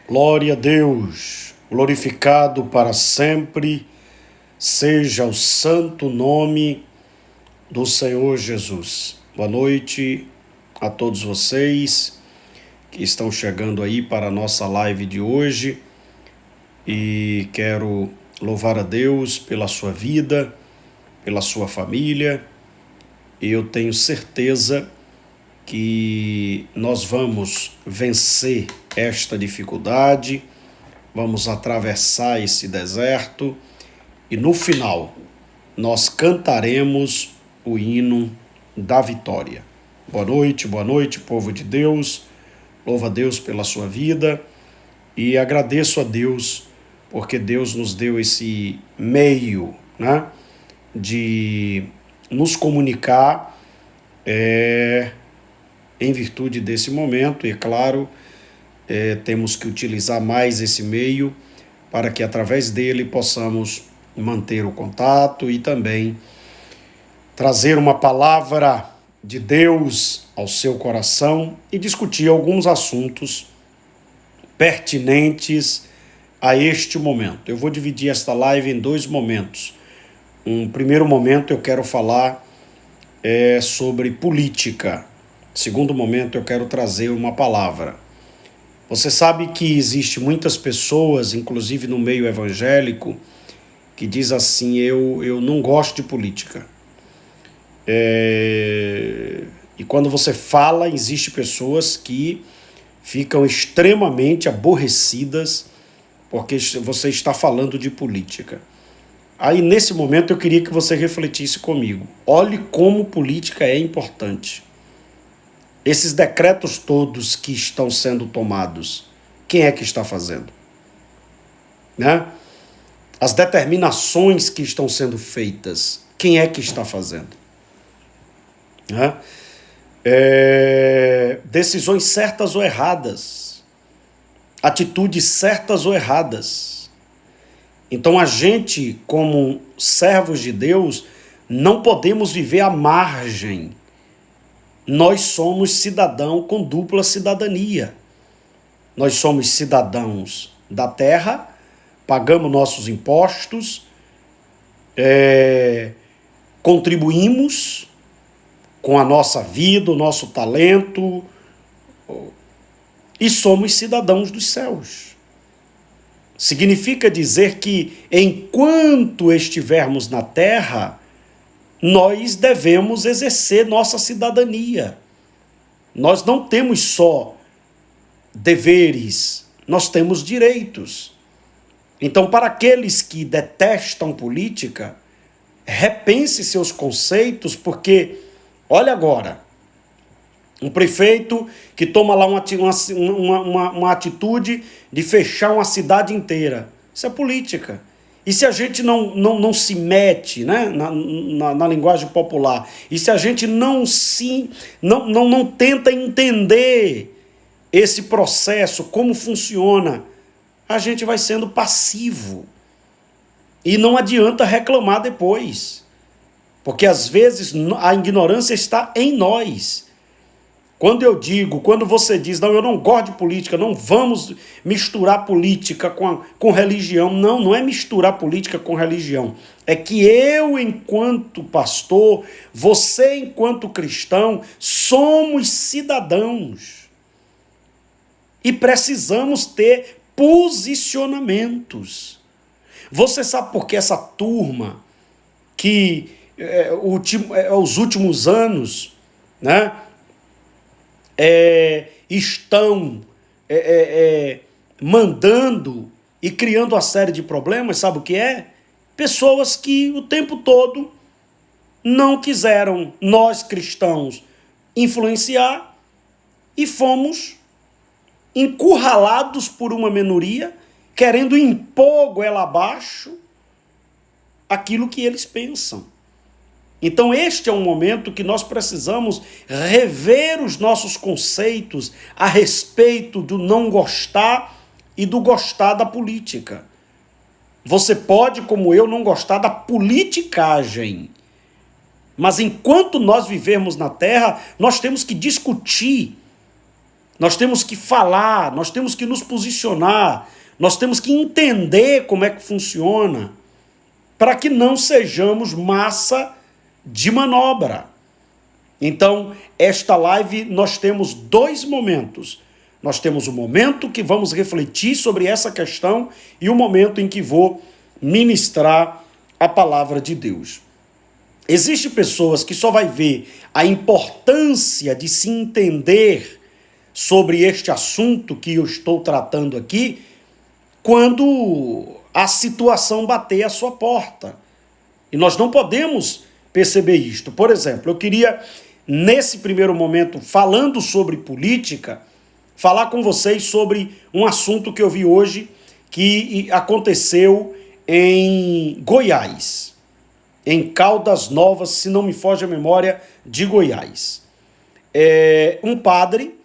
Glória a Deus, glorificado para sempre seja o santo nome do Senhor Jesus. Boa noite a todos vocês que estão chegando aí para a nossa live de hoje e quero louvar a Deus pela sua vida, pela sua família. E eu tenho certeza que nós vamos vencer esta dificuldade, vamos atravessar esse deserto e no final nós cantaremos o hino da vitória. Boa noite, povo de Deus. Louva a Deus pela sua vida e agradeço a Deus porque Deus nos deu esse meio, né, de nos comunicar em virtude desse momento, e é claro, temos que utilizar mais esse meio para que através dele possamos manter o contato e também trazer uma palavra de Deus ao seu coração e discutir alguns assuntos pertinentes a este momento. Eu vou dividir esta live em dois momentos. Um primeiro momento eu quero falar sobre política. Segundo momento, eu quero trazer uma palavra. Você sabe que existe muitas pessoas, inclusive no meio evangélico, que diz assim, eu não gosto de política. E quando você fala, existe pessoas que ficam extremamente aborrecidas porque você está falando de política. Aí, nesse momento, eu queria que você refletisse comigo. Olhe como política é importante. Esses decretos todos que estão sendo tomados, quem é que está fazendo? Né? As determinações que estão sendo feitas, quem é que está fazendo? Né? Decisões certas ou erradas, atitudes certas ou erradas. Então a gente, como servos de Deus, não podemos viver à margem. Nós somos cidadão com dupla cidadania. Nós somos cidadãos da terra, pagamos nossos impostos, contribuímos com a nossa vida, o nosso talento, e somos cidadãos dos céus. Significa dizer que enquanto estivermos na terra, nós devemos exercer nossa cidadania. Nós não temos só deveres, nós temos direitos. Então, para aqueles que detestam política, repense seus conceitos, porque, olha agora, um prefeito que toma lá uma atitude de fechar uma cidade inteira. Isso é política. E se a gente não se mete, né, na linguagem popular, e se a gente não tenta entender esse processo, como funciona, a gente vai sendo passivo. E não adianta reclamar depois. Porque às vezes a ignorância está em nós. Quando você diz, não, eu não gosto de política, não vamos misturar política com religião. Não é misturar política com religião. É que eu, enquanto pastor, você, enquanto cristão, somos cidadãos. E precisamos ter posicionamentos. Você sabe por que essa turma que os últimos anos, né, estão mandando e criando uma série de problemas, sabe o que é? Pessoas que o tempo todo não quiseram, nós cristãos, influenciar e fomos encurralados por uma minoria, querendo impor goela abaixo aquilo que eles pensam. Então este é um momento que nós precisamos rever os nossos conceitos a respeito do não gostar e do gostar da política. Você pode, como eu, não gostar da politicagem, mas enquanto nós vivermos na terra, nós temos que discutir Nós temos que falar, nós temos que nos posicionar, nós temos que entender como é que funciona, para que não sejamos massa de manobra. Então, esta live nós temos dois momentos. Nós temos o momento que vamos refletir sobre essa questão e o momento em que vou ministrar a palavra de Deus. Existem pessoas que só vai ver a importância de se entender sobre este assunto que eu estou tratando aqui quando a situação bater à sua porta. E nós não podemos perceber isto. Por exemplo, eu queria, nesse primeiro momento, falando sobre política, falar com vocês sobre um assunto que eu vi hoje que aconteceu em Goiás, em Caldas Novas, se não me foge a memória, de Goiás. Um padre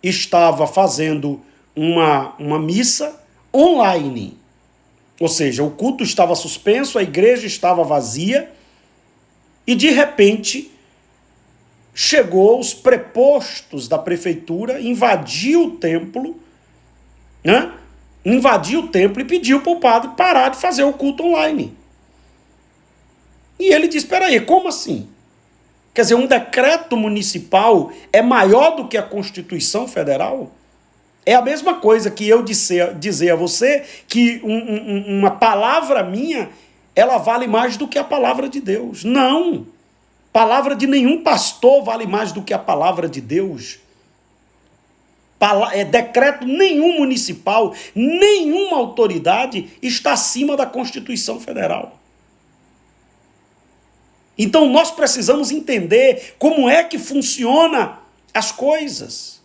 estava fazendo uma missa online, ou seja, o culto estava suspenso, a igreja estava vazia, e de repente chegou os prepostos da prefeitura, invadiu o templo, né? Invadiu o templo e pediu para o padre parar de fazer o culto online. E ele disse, espera aí, como assim? Quer dizer, um decreto municipal é maior do que a Constituição Federal? É a mesma coisa que eu dizer a você que uma palavra minha, ela vale mais do que a palavra de Deus. Não! Palavra de nenhum pastor vale mais do que a palavra de Deus. Decreto nenhum municipal, nenhuma autoridade está acima da Constituição Federal. Então nós precisamos entender como é que funciona as coisas.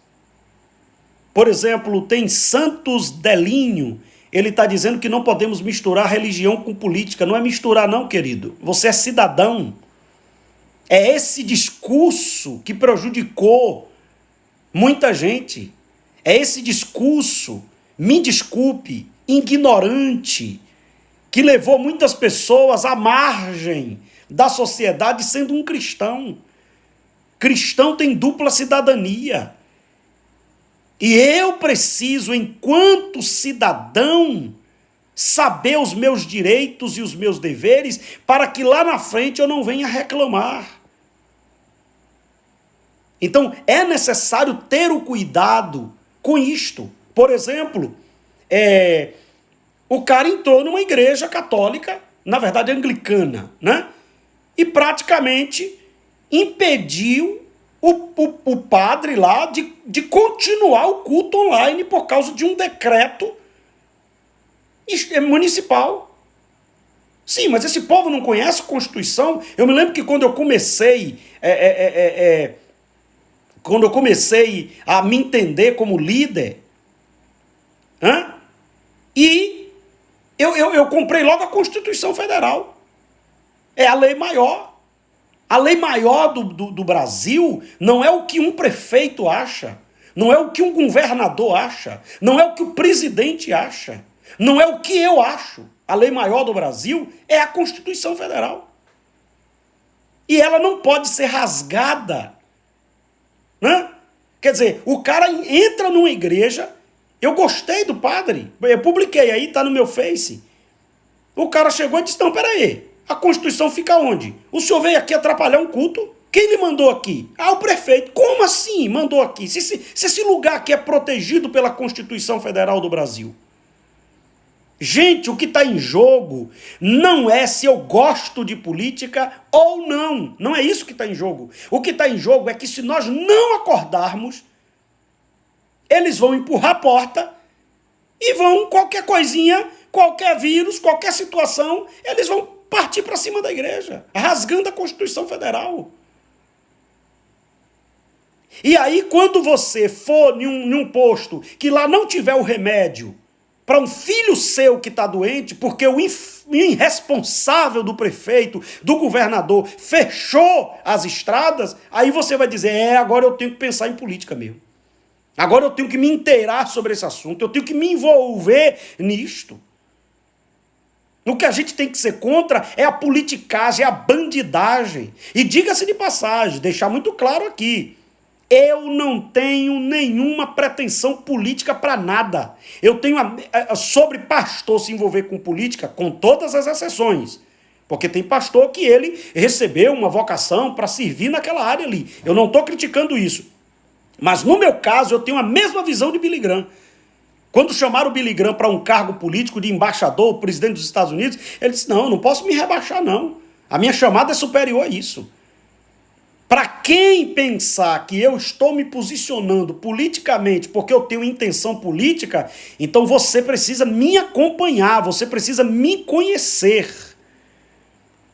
Por exemplo, tem Santos Delinho, ele está dizendo que não podemos misturar religião com política. Não é misturar não, querido. Você é cidadão. É esse discurso que prejudicou muita gente. É esse discurso, me desculpe, ignorante, que levou muitas pessoas à margem da sociedade sendo um cristão. Cristão tem dupla cidadania. E eu preciso, enquanto cidadão, saber os meus direitos e os meus deveres para que lá na frente eu não venha reclamar. Então, é necessário ter o cuidado com isto. Por exemplo, o cara entrou numa igreja católica, na verdade anglicana, né? E praticamente impediu o padre lá de continuar o culto online por causa de um decreto municipal. Sim, mas esse povo não conhece a Constituição. Eu me lembro que quando eu comecei a me entender como líder, e eu comprei logo a Constituição Federal. É a lei maior. A lei maior do Brasil não é o que um prefeito acha, não é o que um governador acha, não é o que o presidente acha, não é o que eu acho. A lei maior do Brasil é a Constituição Federal. E ela não pode ser rasgada. Né? Quer dizer, o cara entra numa igreja, eu gostei do padre, eu publiquei aí, tá no meu Face. O cara chegou e disse, não, peraí, a Constituição fica onde? O senhor veio aqui atrapalhar um culto? Quem lhe mandou aqui? Ah, o prefeito. Como assim mandou aqui? Se esse lugar aqui é protegido pela Constituição Federal do Brasil. Gente, o que está em jogo não é se eu gosto de política ou não. Não é isso que está em jogo. O que está em jogo é que se nós não acordarmos, eles vão empurrar a porta e vão, qualquer coisinha, qualquer vírus, qualquer situação, eles vão partir para cima da igreja, rasgando a Constituição Federal. E aí, quando você for em um posto que lá não tiver o remédio para um filho seu que está doente, porque o irresponsável do prefeito, do governador, fechou as estradas, aí você vai dizer, agora eu tenho que pensar em política mesmo. Agora eu tenho que me inteirar sobre esse assunto, eu tenho que me envolver nisto. O que a gente tem que ser contra é a politicagem, é a bandidagem. E diga-se de passagem, deixar muito claro aqui, Eu não tenho nenhuma pretensão política para nada. Eu tenho sobre pastor se envolver com política, com todas as exceções. Porque tem pastor que ele recebeu uma vocação para servir naquela área ali. Eu não estou criticando isso. Mas no meu caso, eu tenho a mesma visão de Billy Graham. Quando chamaram o Billy Graham para um cargo político de embaixador, presidente dos Estados Unidos, ele disse, não, eu não posso me rebaixar, não. A minha chamada é superior a isso. Para quem pensar que eu estou me posicionando politicamente porque eu tenho intenção política, então você precisa me acompanhar, você precisa me conhecer.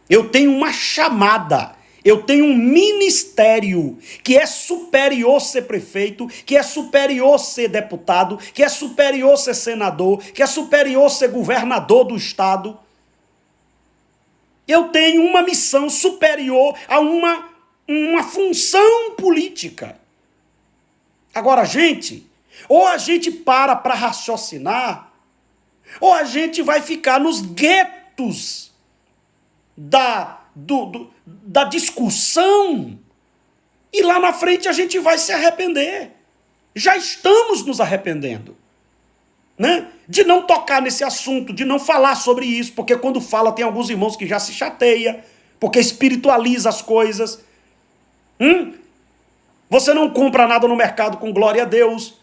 Eu tenho uma chamada, eu tenho um ministério que é superior ser prefeito, que é superior ser deputado, que é superior ser senador, que é superior ser governador do estado. Eu tenho uma missão superior a uma função política. Agora, gente, ou a gente para raciocinar, ou a gente vai ficar nos guetos da discussão, e lá na frente a gente vai se arrepender. Já estamos nos arrependendo, né? De não tocar nesse assunto, de não falar sobre isso, porque quando fala tem alguns irmãos que já se chateia, porque espiritualiza as coisas. Você não compra nada no mercado com glória a Deus.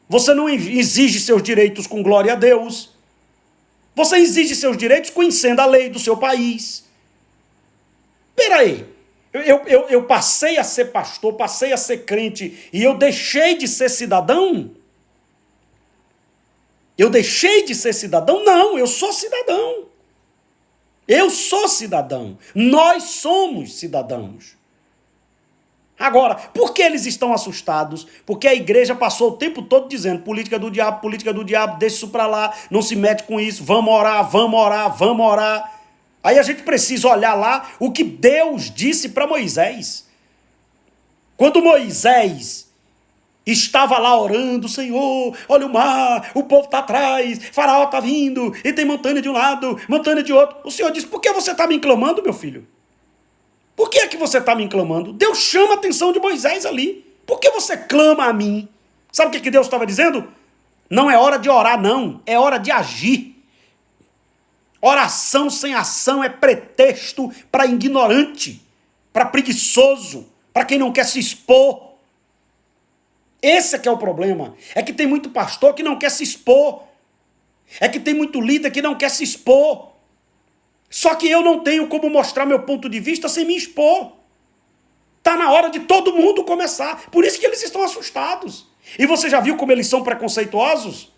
Você não exige seus direitos com glória a Deus. Você exige seus direitos conhecendo a lei do seu país. Peraí, eu passei a ser pastor, passei a ser crente e eu deixei de ser cidadão? Eu deixei de ser cidadão? Não, eu sou cidadão. Eu sou cidadão. Nós somos cidadãos. Agora, por que eles estão assustados? Porque a igreja passou o tempo todo dizendo política do diabo, deixa isso pra lá, não se mete com isso, vamos orar, vamos orar, vamos orar. Aí a gente precisa olhar lá o que Deus disse para Moisés. Quando Moisés estava lá orando, Senhor, olha o mar, o povo está atrás, Faraó está vindo, e tem montanha de um lado, montanha de outro. O Senhor disse, por que você está me clamando, meu filho? Por que é que você está me clamando? Deus chama a atenção de Moisés ali. Por que você clama a mim? Sabe o que Deus estava dizendo? Não é hora de orar, não. É hora de agir. Oração sem ação é pretexto para ignorante, para preguiçoso, para quem não quer se expor. Esse é que é o problema. É que tem muito pastor que não quer se expor. É que tem muito líder que não quer se expor. Só que eu não tenho como mostrar meu ponto de vista sem me expor. Está na hora de todo mundo começar. Por isso que eles estão assustados. E você já viu como eles são preconceituosos?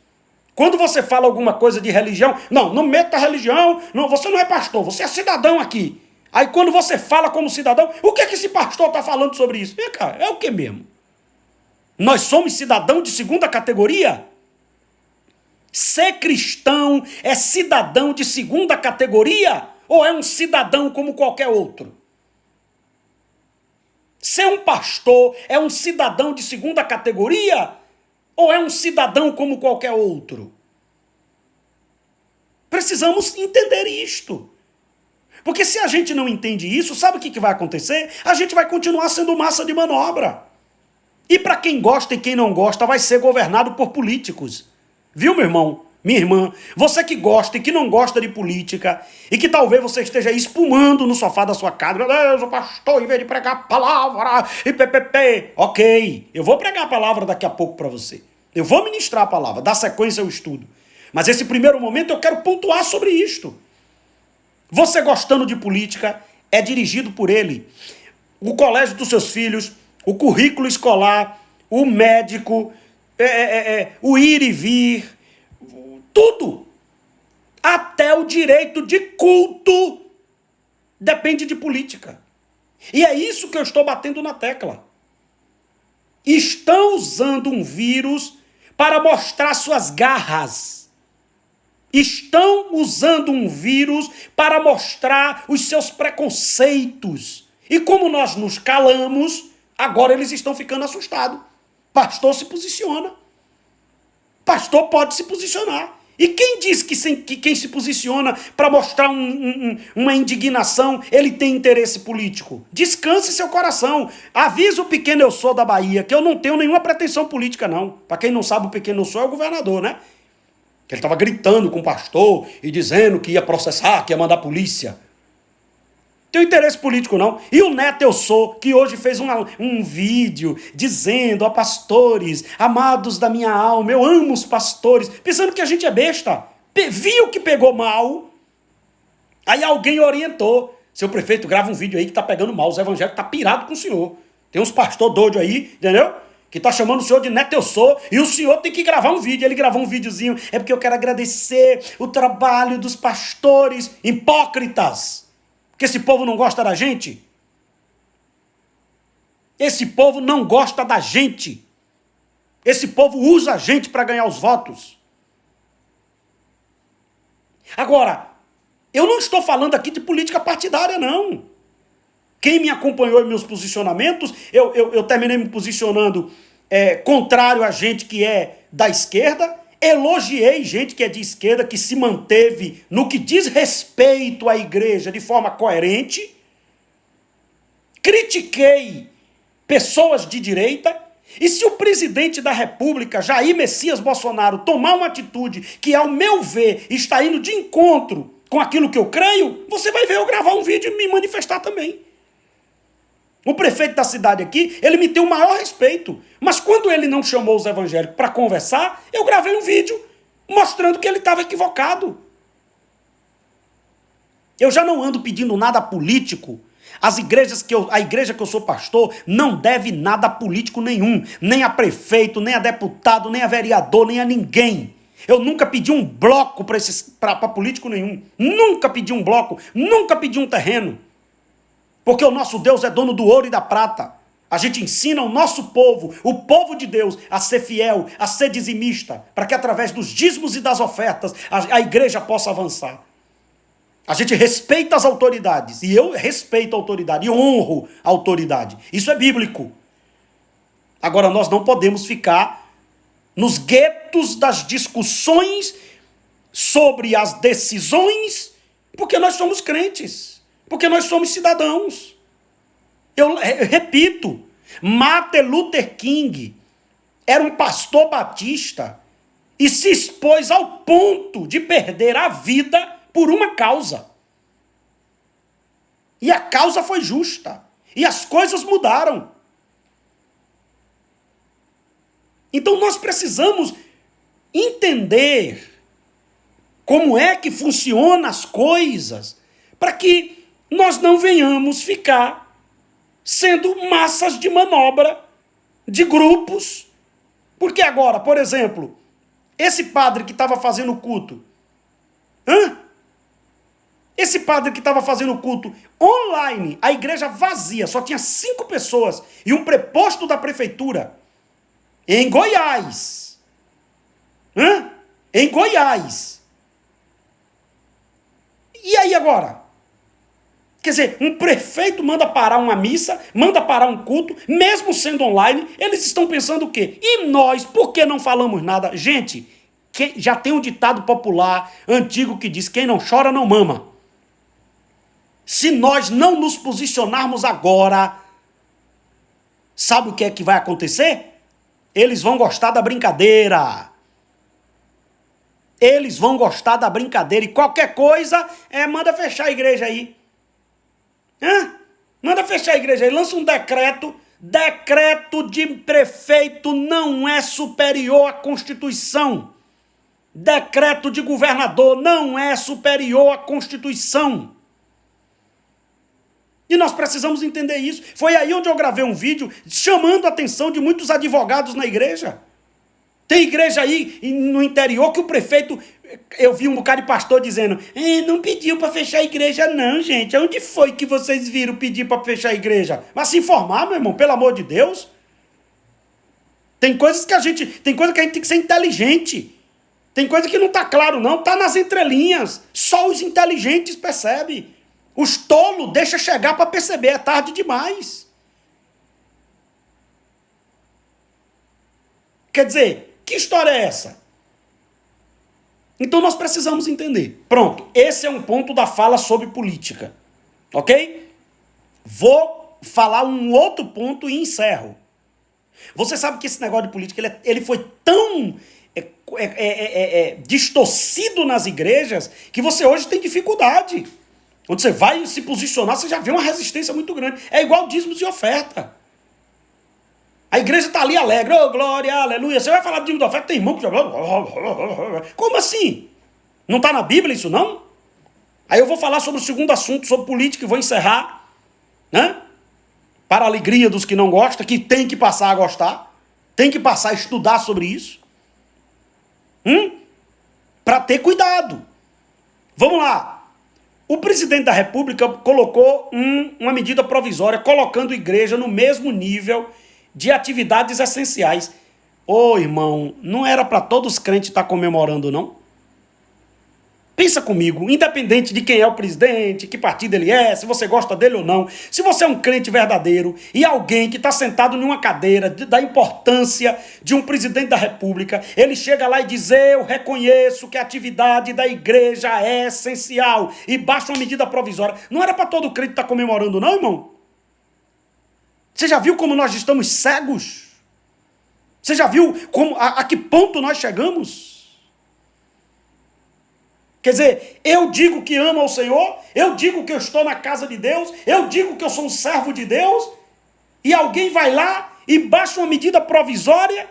Quando você fala alguma coisa de religião, não meta religião, não, você não é pastor, você é cidadão aqui. Aí quando você fala como cidadão, o que é que esse pastor está falando sobre isso? Vem cá, é o que mesmo? Nós somos cidadão de segunda categoria? Ser cristão é cidadão de segunda categoria ou é um cidadão como qualquer outro? Ser um pastor é um cidadão de segunda categoria ou é um cidadão como qualquer outro? Precisamos entender isto. Porque se a gente não entende isso, sabe o que vai acontecer? A gente vai continuar sendo massa de manobra. E para quem gosta e quem não gosta, vai ser governado por políticos. Viu, meu irmão? Minha irmã, você que gosta e que não gosta de política, e que talvez você esteja espumando no sofá da sua casa, meu Deus, o pastor, em vez de pregar a palavra, e ppp, ok, eu vou pregar a palavra daqui a pouco para você. Eu vou ministrar a palavra, dar sequência ao estudo. Mas esse primeiro momento eu quero pontuar sobre isto. Você gostando de política, é dirigido por ele. O colégio dos seus filhos, o currículo escolar, o médico, o ir e vir, tudo. Até o direito de culto depende de política. E é isso que eu estou batendo na tecla. Estão usando um vírus para mostrar suas garras. Estão usando um vírus para mostrar os seus preconceitos. E como nós nos calamos, agora eles estão ficando assustados. Pastor se posiciona. Pastor pode se posicionar. E quem diz que quem se posiciona para mostrar uma indignação, ele tem interesse político? Descanse seu coração. Avisa o pequeno eu sou da Bahia, que eu não tenho nenhuma pretensão política, não. Para quem não sabe, o pequeno eu sou é o governador, né? Que ele estava gritando com o pastor e dizendo que ia processar, que ia mandar polícia. Não tenho interesse político, não. E o Neto Eu Sou, que hoje fez um vídeo dizendo a pastores, amados da minha alma, eu amo os pastores, pensando que a gente é besta. Viu que pegou mal, aí alguém orientou. Seu prefeito, grava um vídeo aí que tá pegando mal, os evangélicos tá pirado com o senhor. Tem uns pastor doido aí, entendeu? Que tá chamando o senhor de Neto Eu Sou, e o senhor tem que gravar um vídeo. Ele gravou um videozinho, é porque eu quero agradecer o trabalho dos pastores hipócritas. Porque esse povo não gosta da gente. Esse povo não gosta da gente. Esse povo usa a gente para ganhar os votos. Agora, eu não estou falando aqui de política partidária, não. Quem me acompanhou em meus posicionamentos, eu terminei me posicionando contrário a gente que é da esquerda, elogiei gente que é de esquerda, que se manteve no que diz respeito à igreja de forma coerente, critiquei pessoas de direita, e se o presidente da República, Jair Messias Bolsonaro, tomar uma atitude que, ao meu ver, está indo de encontro com aquilo que eu creio, você vai ver eu gravar um vídeo e me manifestar também. O prefeito da cidade aqui, ele me tem o maior respeito. Mas quando ele não chamou os evangélicos para conversar, eu gravei um vídeo mostrando que ele estava equivocado. Eu já não ando pedindo nada político. A igreja que eu sou pastor não deve nada a político nenhum. Nem a prefeito, nem a deputado, nem a vereador, nem a ninguém. Eu nunca pedi um bloco para político nenhum. Nunca pedi um bloco, nunca pedi um terreno. Porque o nosso Deus é dono do ouro e da prata. A gente ensina o nosso povo, o povo de Deus, a ser fiel, a ser dizimista, para que através dos dízimos e das ofertas a igreja possa avançar. A gente respeita as autoridades, e eu respeito a autoridade, e honro a autoridade. Isso é bíblico. Agora, nós não podemos ficar nos guetos das discussões sobre as decisões, porque nós somos crentes. Porque nós somos cidadãos. Eu repito, Martin Luther King era um pastor batista e se expôs ao ponto de perder a vida por uma causa. E a causa foi justa. E as coisas mudaram. Então nós precisamos entender como é que funcionam as coisas para que nós não venhamos ficar sendo massas de manobra de grupos. Porque agora, por exemplo, esse padre que estava fazendo culto, esse padre que estava fazendo culto online, a igreja vazia, só tinha 5 pessoas e um preposto da prefeitura, em Goiás. Em Goiás. E aí agora? Quer dizer, um prefeito manda parar uma missa, manda parar um culto, mesmo sendo online, eles estão pensando o quê? E nós, por que não falamos nada? Gente, já tem um ditado popular antigo que diz, quem não chora não mama. Se nós não nos posicionarmos agora, sabe o que é que vai acontecer? Eles vão gostar da brincadeira. Eles vão gostar da brincadeira, e qualquer coisa, manda fechar a igreja aí. Manda fechar a igreja aí, lança um decreto. Decreto de prefeito não é superior à Constituição. Decreto de governador não é superior à Constituição. E nós precisamos entender isso. Foi aí onde eu gravei um vídeo chamando a atenção de muitos advogados na igreja. Tem igreja aí no interior que o prefeito... Eu vi um bocado de pastor dizendo, não pediu para fechar a igreja não, gente. Onde foi que vocês viram pedir para fechar a igreja? Mas se informar, meu irmão, pelo amor de Deus. Tem coisa que a gente tem que ser inteligente. Tem coisa que não está claro não, está nas entrelinhas. Só os inteligentes percebem. Os tolos deixam chegar para perceber, é tarde demais. Quer dizer, que história é essa? Então nós precisamos entender. Pronto, esse é um ponto da fala sobre política. Ok? Vou falar um outro ponto e encerro. Você sabe que esse negócio de política ele foi tão distorcido nas igrejas que você hoje tem dificuldade. Quando você vai se posicionar, você já vê uma resistência muito grande. É igual dízimos e oferta. A igreja está ali alegre, oh, glória, aleluia. Você vai falar de dízimo e oferta, tem irmão que já... Como assim? Não está na Bíblia isso não? Aí eu vou falar sobre o segundo assunto, sobre política, e vou encerrar, né? Para a alegria dos que não gostam, que tem que passar a gostar, tem que passar a estudar sobre isso. Para ter cuidado. Vamos lá. O presidente da República colocou uma medida provisória, colocando a igreja no mesmo nível de atividades essenciais. Ô, irmão, não era para todos os crentes estar comemorando, não? Pensa comigo, independente de quem é o presidente, que partido ele é, se você gosta dele ou não, se você é um crente verdadeiro e alguém que está sentado em uma cadeira da importância de um presidente da República, ele chega lá e diz, eu reconheço que a atividade da igreja é essencial e baixa uma medida provisória. Não era para todo crente estar comemorando, não, irmão? Você já viu como nós estamos cegos? Você já viu a que ponto nós chegamos? Quer dizer, eu digo que amo ao Senhor, eu digo que eu estou na casa de Deus, eu digo que eu sou um servo de Deus, e alguém vai lá e baixa uma medida provisória,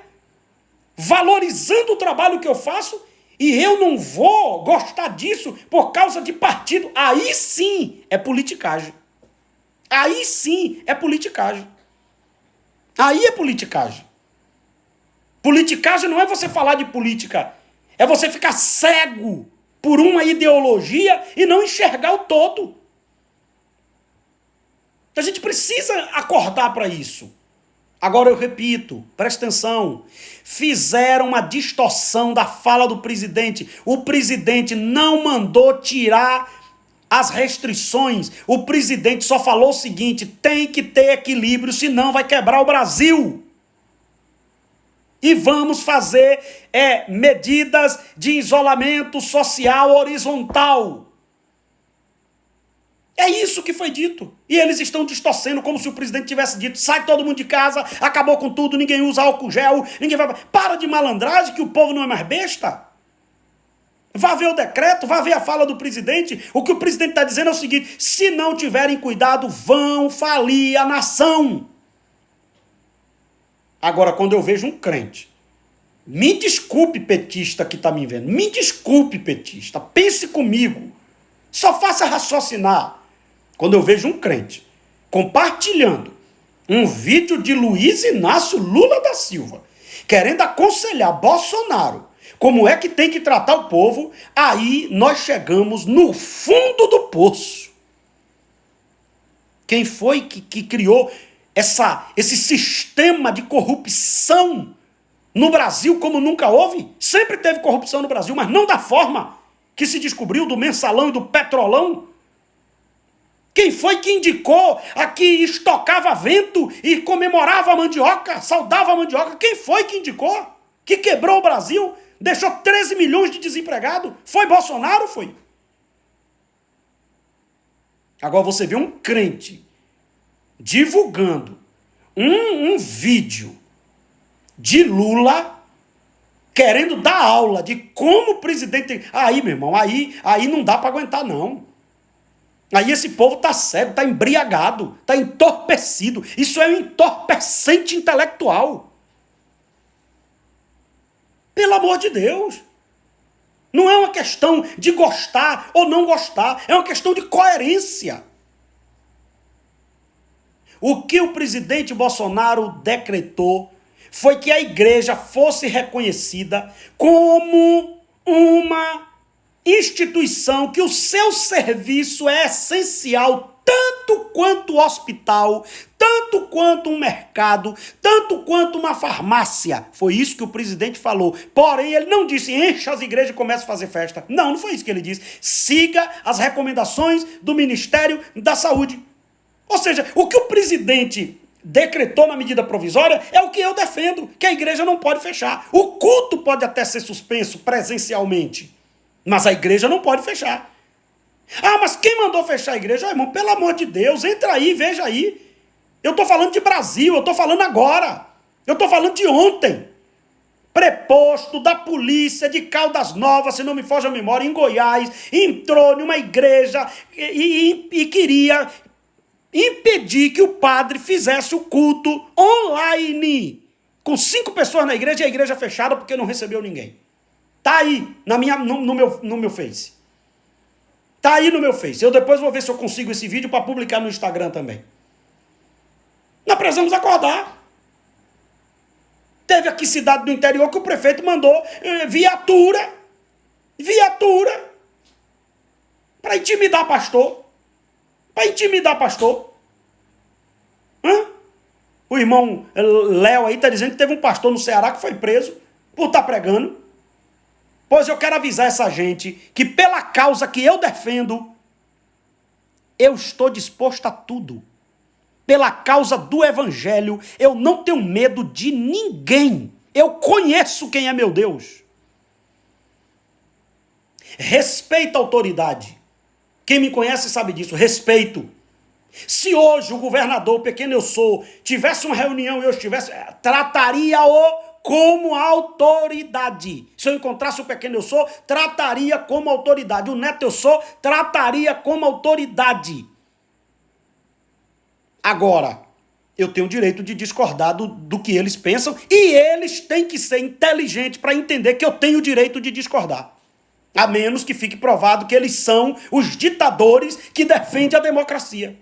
valorizando o trabalho que eu faço, e eu não vou gostar disso por causa de partido. Aí sim é politicagem. Aí sim é politicagem. Aí é politicagem. Politicagem não é você falar de política, é você ficar cego por uma ideologia e não enxergar o todo. A gente precisa acordar para isso. Agora eu repito, presta atenção, fizeram uma distorção da fala do presidente. O presidente não mandou tirar as restrições. O presidente só falou o seguinte, tem que ter equilíbrio, senão vai quebrar o Brasil. E vamos fazer medidas de isolamento social horizontal. É isso que foi dito. E eles estão distorcendo como se o presidente tivesse dito, sai todo mundo de casa, acabou com tudo, ninguém usa álcool gel, ninguém vai... Para de malandragem que o povo não é mais besta. Vá ver o decreto, vá ver a fala do presidente. O que o presidente está dizendo é o seguinte, se não tiverem cuidado, vão falir a nação. Agora, quando eu vejo um crente, me desculpe, petista que está me vendo, me desculpe, petista, pense comigo, só faça raciocinar. Quando eu vejo um crente compartilhando um vídeo de Luiz Inácio Lula da Silva, querendo aconselhar Bolsonaro como é que tem que tratar o povo, aí nós chegamos no fundo do poço. Quem foi que criou esse sistema de corrupção no Brasil como nunca houve? Sempre teve corrupção no Brasil, mas não da forma que se descobriu do mensalão e do petrolão. Quem foi que indicou a que estocava vento e comemorava a mandioca, saudava a mandioca? Quem foi que indicou? Que quebrou o Brasil, deixou 13 milhões de desempregados? Foi Bolsonaro, foi? Agora você vê um crente divulgando um vídeo de Lula querendo dar aula de como o presidente... Aí, meu irmão, aí não dá para aguentar, não. Aí esse povo está cego, está embriagado, está entorpecido. Isso é um entorpecente intelectual. Pelo amor de Deus. Não é uma questão de gostar ou não gostar, é uma questão de coerência. O que o presidente Bolsonaro decretou foi que a igreja fosse reconhecida como uma instituição que o seu serviço é essencial, tanto quanto o hospital, tanto quanto um mercado, tanto quanto uma farmácia. Foi isso que o presidente falou. Porém, ele não disse, encha as igrejas e comece a fazer festa. Não foi isso que ele disse. Siga as recomendações do Ministério da Saúde. Ou seja, o que o presidente decretou na medida provisória é o que eu defendo, que a igreja não pode fechar. O culto pode até ser suspenso presencialmente, Mas a igreja não pode fechar. Ah, mas quem mandou fechar a igreja? Oh, irmão, pelo amor de Deus, entra aí, veja aí. Eu estou falando de Brasil, eu estou falando agora. Eu estou falando de ontem. Preposto da polícia de Caldas Novas, se não me foge a memória, em Goiás, entrou numa igreja e queria impedir que o padre fizesse o culto online, com 5 pessoas na igreja e a igreja fechada porque não recebeu ninguém. Tá aí no meu Face. Tá aí no meu Face. Eu depois vou ver se eu consigo esse vídeo para publicar no Instagram também. Nós precisamos acordar. Teve aqui cidade do interior que o prefeito mandou viatura para intimidar pastor. Hã? O irmão Léo aí está dizendo que teve um pastor no Ceará que foi preso por estar pregando. Pois eu quero avisar essa gente que pela causa que eu defendo, eu estou disposto a tudo. Pela causa do evangelho, eu não tenho medo de ninguém. Eu conheço quem é meu Deus. Respeito a autoridade. Quem me conhece sabe disso, respeito. Se hoje o governador, o pequeno eu sou, tivesse uma reunião e eu estivesse, trataria-o como autoridade. Se eu encontrasse o pequeno eu sou, trataria como autoridade. O neto eu sou, trataria como autoridade. Agora, eu tenho o direito de discordar do que eles pensam e eles têm que ser inteligentes para entender que eu tenho o direito de discordar. A menos que fique provado que eles são os ditadores que defendem a democracia.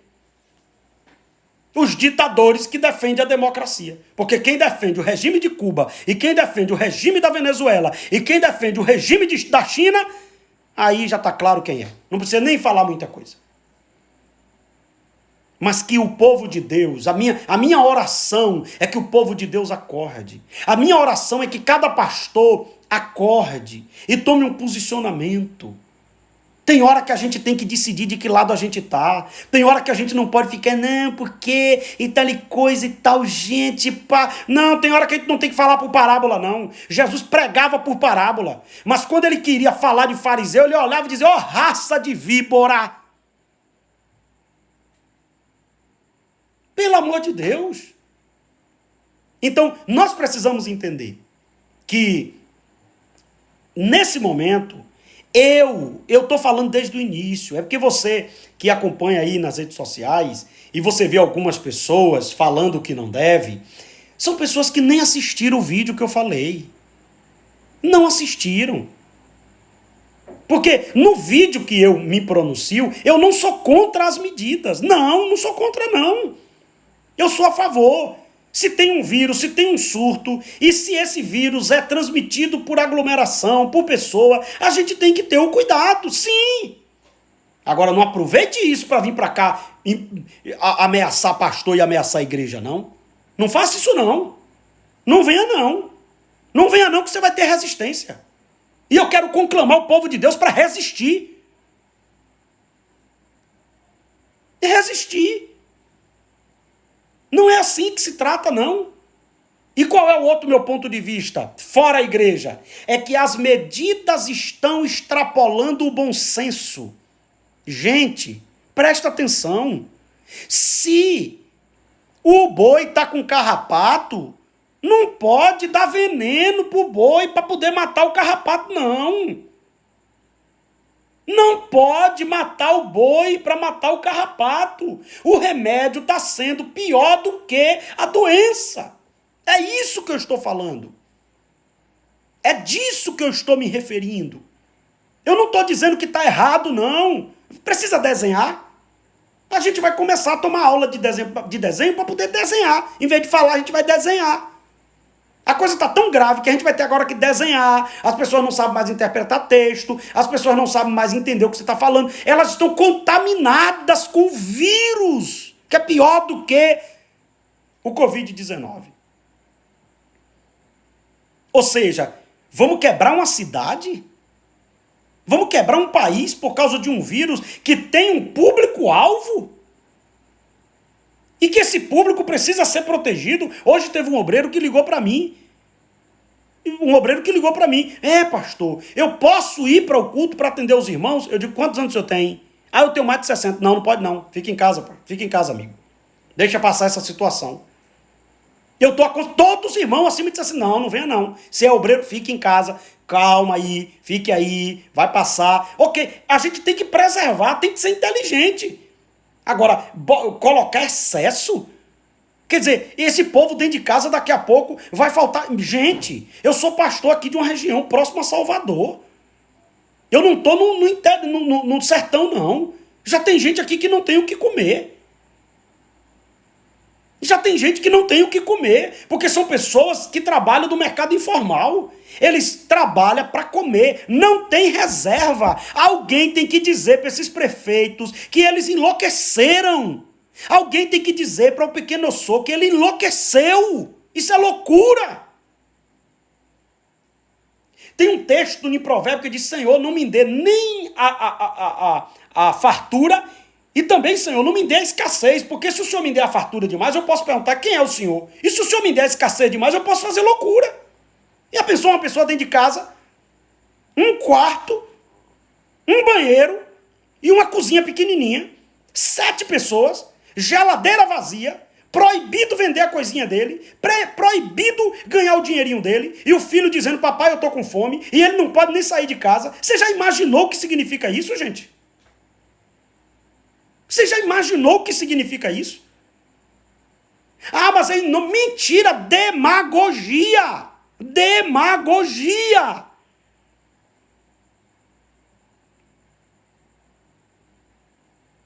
Os ditadores que defendem a democracia. Porque quem defende o regime de Cuba, e quem defende o regime da Venezuela, e quem defende o regime da China, aí já está claro quem é. Não precisa nem falar muita coisa. Mas que o povo de Deus, a minha oração é que o povo de Deus acorde. A minha oração é que cada pastor acorde e tome um posicionamento. Tem hora que a gente tem que decidir de que lado a gente está. Tem hora que a gente não pode ficar, não, porque e tal e coisa e tal, gente, pá. Não, tem hora que a gente não tem que falar por parábola, não. Jesus pregava por parábola. Mas quando ele queria falar de fariseu, ele olhava e dizia, ó, raça de víbora. Pelo amor de Deus. Então, nós precisamos entender que, nesse momento, eu estou falando desde o início, é porque você que acompanha aí nas redes sociais, e você vê algumas pessoas falando o que não deve, são pessoas que nem assistiram o vídeo que eu falei. Não assistiram. Porque no vídeo que eu me pronuncio, eu não sou contra as medidas. Não sou contra, não. Eu sou a favor. Se tem um vírus, se tem um surto, e se esse vírus é transmitido por aglomeração, por pessoa, a gente tem que ter o cuidado, sim. Agora, não aproveite isso para vir para cá ameaçar pastor e ameaçar a igreja, não. Não faça isso, não. Não venha, não. Não venha, não, que você vai ter resistência. E eu quero conclamar o povo de Deus para resistir. E resistir. Não é assim que se trata, não. E qual é o outro meu ponto de vista? Fora a igreja. É que as medidas estão extrapolando o bom senso. Gente, presta atenção. Se o boi está com carrapato, não pode dar veneno pro boi para poder matar o carrapato, não. Não pode matar o boi para matar o carrapato. O remédio está sendo pior do que a doença. É isso que eu estou falando. É disso que eu estou me referindo. Eu não estou dizendo que está errado, não. Precisa desenhar. A gente vai começar a tomar aula de desenho para poder desenhar. Em vez de falar, a gente vai desenhar. A coisa está tão grave que a gente vai ter agora que desenhar, as pessoas não sabem mais interpretar texto, as pessoas não sabem mais entender o que você está falando, elas estão contaminadas com o vírus, que é pior do que o Covid-19. Ou seja, vamos quebrar uma cidade? Vamos quebrar um país por causa de um vírus que tem um público-alvo? E que esse público precisa ser protegido. Hoje teve um obreiro que ligou para mim. Um obreiro que ligou para mim. Pastor, eu posso ir para o culto para atender os irmãos? Eu digo, quantos anos o senhor tem? Eu tenho mais de 60. Não, não pode não. Fica em casa, pai. Fica em casa, amigo. Deixa passar essa situação. Eu estou com todos os irmãos acima e disse assim, não venha não. Se é obreiro, fique em casa. Calma aí, fique aí, vai passar. Ok, a gente tem que preservar, tem que ser inteligente. Agora, colocar excesso... Quer dizer, esse povo dentro de casa daqui a pouco vai faltar... Gente, eu sou pastor aqui de uma região próxima a Salvador. Eu não estou no sertão, não. Já tem gente aqui que não tem o que comer. Já tem gente que não tem o que comer, porque são pessoas que trabalham no mercado informal. Eles trabalham para comer, não tem reserva. Alguém tem que dizer para esses prefeitos que eles enlouqueceram. Alguém tem que dizer para o pequeno Sô que ele enlouqueceu. Isso é loucura. Tem um texto em Provérbio que diz, Senhor, não me dê nem a fartura e também, Senhor, não me dê a escassez, porque se o Senhor me der a fartura demais, eu posso perguntar quem é o Senhor. E se o Senhor me der a escassez demais, eu posso fazer loucura. E a pessoa, uma pessoa dentro de casa, um quarto, um banheiro e uma cozinha pequenininha, 7 pessoas, geladeira vazia, proibido vender a coisinha dele, proibido ganhar o dinheirinho dele, e o filho dizendo, papai, eu tô com fome, e ele não pode nem sair de casa. Você já imaginou o que significa isso, gente? Você já imaginou o que significa isso? Mas aí, não, mentira, demagogia! Demagogia!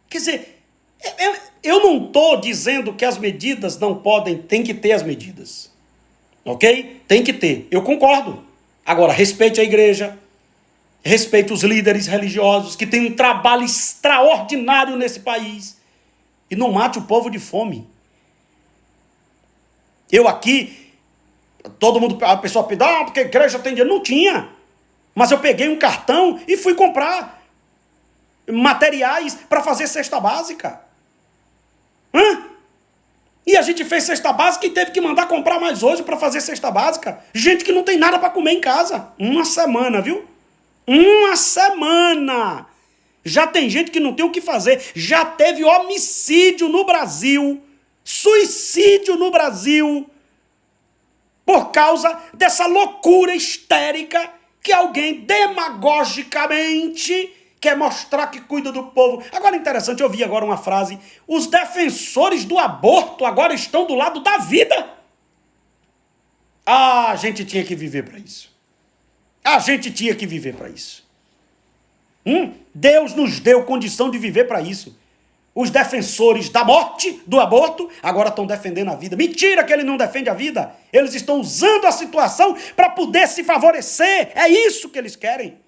Quer dizer, eu não estou dizendo que as medidas não podem, tem que ter as medidas. Ok? Tem que ter. Eu concordo. Agora, respeite a igreja, respeite os líderes religiosos que têm um trabalho extraordinário nesse país e não mate o povo de fome. Eu aqui, todo mundo, a pessoa pede, porque a igreja tem dinheiro. Não tinha. Mas eu peguei um cartão e fui comprar materiais para fazer cesta básica. E a gente fez cesta básica e teve que mandar comprar mais hoje para fazer cesta básica. Gente que não tem nada para comer em casa. Uma semana, viu? Uma semana. Já tem gente que não tem o que fazer. Já teve homicídio no Brasil. Suicídio no Brasil. Por causa dessa loucura histérica que alguém demagogicamente quer mostrar que cuida do povo. Agora, interessante, eu vi agora uma frase. Os defensores do aborto agora estão do lado da vida. A gente tinha que viver para isso. A gente tinha que viver para isso. Deus nos deu condição de viver para isso. Os defensores da morte, do aborto, agora estão defendendo a vida. Mentira que ele não defende a vida. Eles estão usando a situação para poder se favorecer. É isso que eles querem.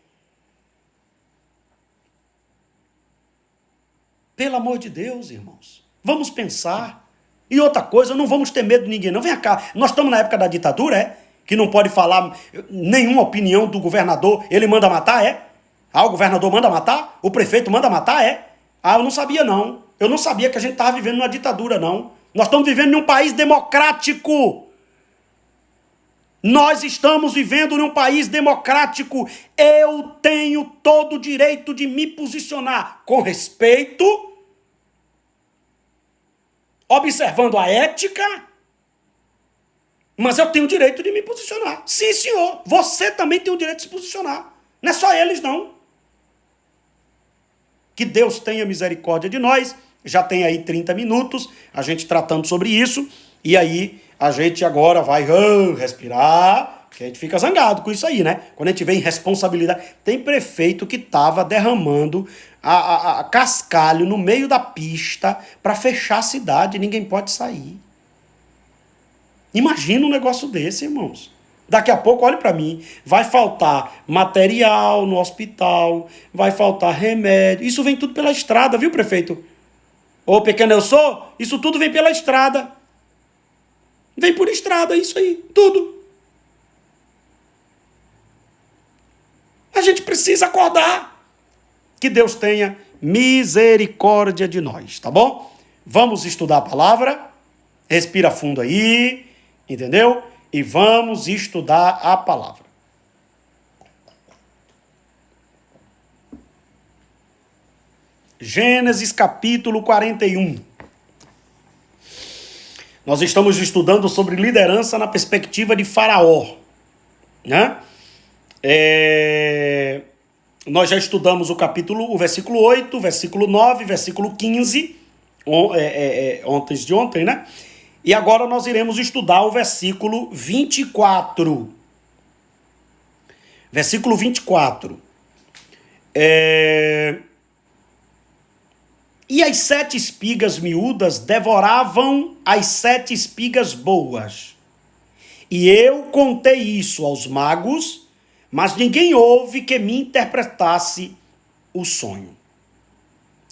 Pelo amor de Deus, irmãos. Vamos pensar. E outra coisa, não vamos ter medo de ninguém, não. Vem cá, nós estamos na época da ditadura, que não pode falar nenhuma opinião do governador, ele manda matar, o governador manda matar? O prefeito manda matar, eu não sabia, não. Eu não sabia que a gente estava vivendo numa ditadura, não. Nós estamos vivendo em um país democrático. Nós estamos vivendo em um país democrático. Eu tenho todo o direito de me posicionar com respeito, observando a ética, mas eu tenho o direito de me posicionar. Sim, senhor. Você também tem o direito de se posicionar. Não é só eles, não. Que Deus tenha misericórdia de nós. Já tem aí 30 minutos a gente tratando sobre isso. E aí a gente agora vai respirar, porque a gente fica zangado com isso aí, né? Quando a gente vê irresponsabilidade. Tem prefeito que estava derramando a cascalho no meio da pista para fechar a cidade. Ninguém pode sair. Imagina um negócio desse, irmãos. Daqui a pouco, olhe para mim, vai faltar material no hospital, vai faltar remédio. Isso vem tudo pela estrada, viu, prefeito? Ô, pequeno eu sou, isso tudo vem pela estrada. Vem por estrada, isso aí, tudo. A gente precisa acordar. Que Deus tenha misericórdia de nós, tá bom? Vamos estudar a palavra. Respira fundo aí, entendeu? e vamos estudar a palavra. Gênesis capítulo 41. Nós estamos estudando sobre liderança na perspectiva de Faraó, né? Nós já estudamos o versículo 8, versículo 9, versículo 15, ontem, né? E agora nós iremos estudar o versículo 24. Versículo 24. E as 7 espigas miúdas devoravam as 7 espigas boas. E eu contei isso aos magos, mas ninguém houve que me interpretasse o sonho.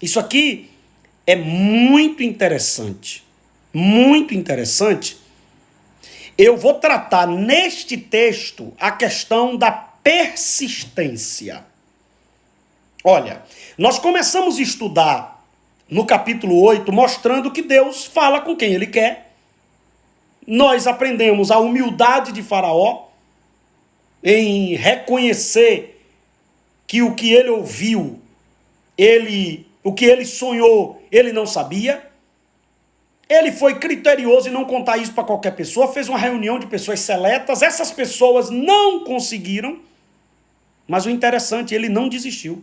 Isso aqui é muito interessante. Muito interessante. Eu vou tratar neste texto a questão da persistência. Olha, nós começamos a estudar no capítulo 8, mostrando que Deus fala com quem Ele quer. Nós aprendemos a humildade de Faraó em reconhecer que o que ele ouviu, o que ele sonhou, ele não sabia. Ele foi criterioso em não contar isso para qualquer pessoa, fez uma reunião de pessoas seletas, essas pessoas não conseguiram, mas o interessante, ele não desistiu.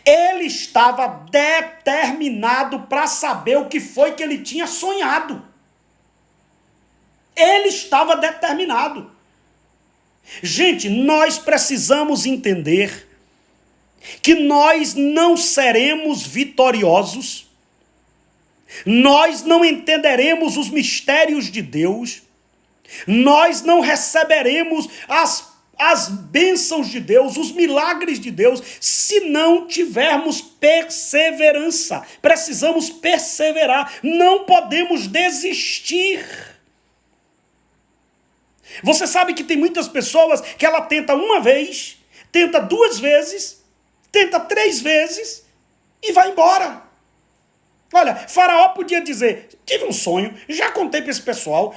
Ele estava determinado para saber o que foi que ele tinha sonhado. Ele estava determinado. Gente, nós precisamos entender que nós não seremos vitoriosos, nós não entenderemos os mistérios de Deus, nós não receberemos as bênçãos de Deus, os milagres de Deus, se não tivermos perseverança. Precisamos perseverar, não podemos desistir. Você sabe que tem muitas pessoas que ela tenta uma vez, tenta 2 vezes, tenta 3 vezes e vai embora. Olha, Faraó podia dizer, tive um sonho, já contei para esse pessoal,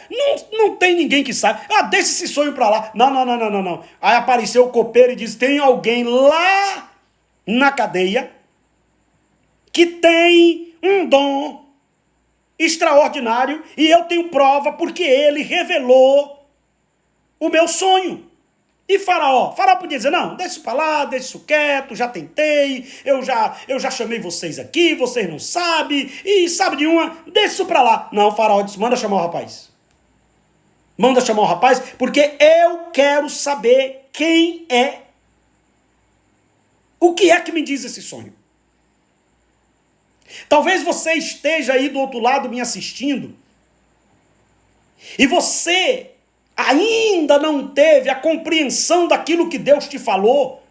não tem ninguém que sabe, deixa esse sonho para lá. Não. Aí apareceu o copeiro e disse, tem alguém lá na cadeia que tem um dom extraordinário e eu tenho prova porque ele revelou o meu sonho. E Faraó podia dizer, não, deixa isso para lá, deixa isso quieto, já tentei, eu já chamei vocês aqui, vocês não sabem, e sabe de uma, deixa isso para lá. Não, Faraó disse, manda chamar o rapaz. Manda chamar o rapaz, porque eu quero saber quem é. O que é que me diz esse sonho? Talvez você esteja aí do outro lado me assistindo, e você ainda não teve a compreensão daquilo que Deus te falou,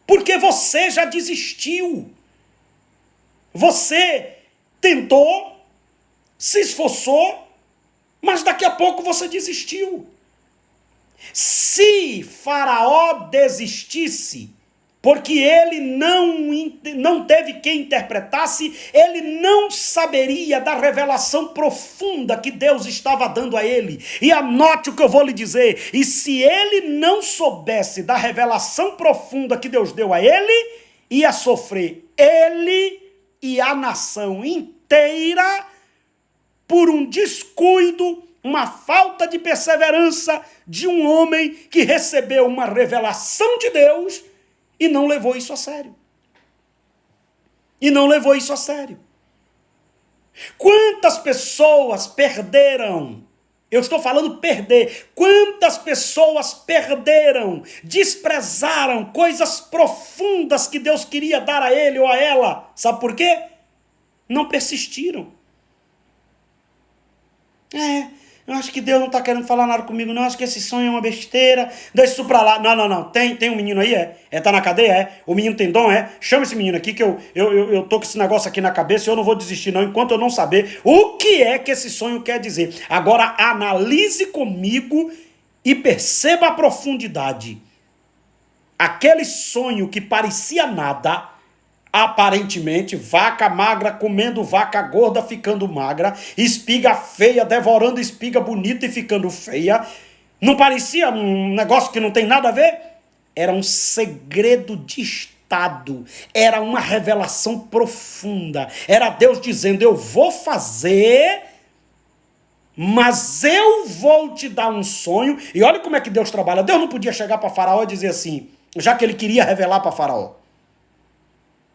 porque você já desistiu. Você tentou, se esforçou, mas daqui a pouco você desistiu. Se Faraó desistisse, porque ele não teve quem interpretasse, ele não saberia da revelação profunda que Deus estava dando a ele. E anote o que eu vou lhe dizer, e se ele não soubesse da revelação profunda que Deus deu a ele, ia sofrer ele e a nação inteira por um descuido, uma falta de perseverança de um homem que recebeu uma revelação de Deus e não levou isso a sério. Quantas pessoas perderam? Eu estou falando perder. Quantas pessoas perderam, desprezaram coisas profundas que Deus queria dar a ele ou a ela? Sabe por quê? Não persistiram. Eu acho que Deus não está querendo falar nada comigo, não. Acho que esse sonho é uma besteira. Deixa isso pra lá. Não. Tem um menino aí, tá na cadeia, O menino tem dom, Chama esse menino aqui que eu tô com esse negócio aqui na cabeça e eu não vou desistir, não, enquanto eu não saber o que é que esse sonho quer dizer. Agora, analise comigo e perceba a profundidade. Aquele sonho que parecia nada, Aparentemente, vaca magra comendo vaca gorda ficando magra, espiga feia devorando espiga bonita e ficando feia. Não parecia um negócio que não tem nada a ver? Era um segredo de Estado, era uma revelação profunda. Era Deus dizendo: eu vou fazer, mas eu vou te dar um sonho. E olha como é que Deus trabalha. Deus não podia chegar para Faraó e dizer assim, já que ele queria revelar para Faraó.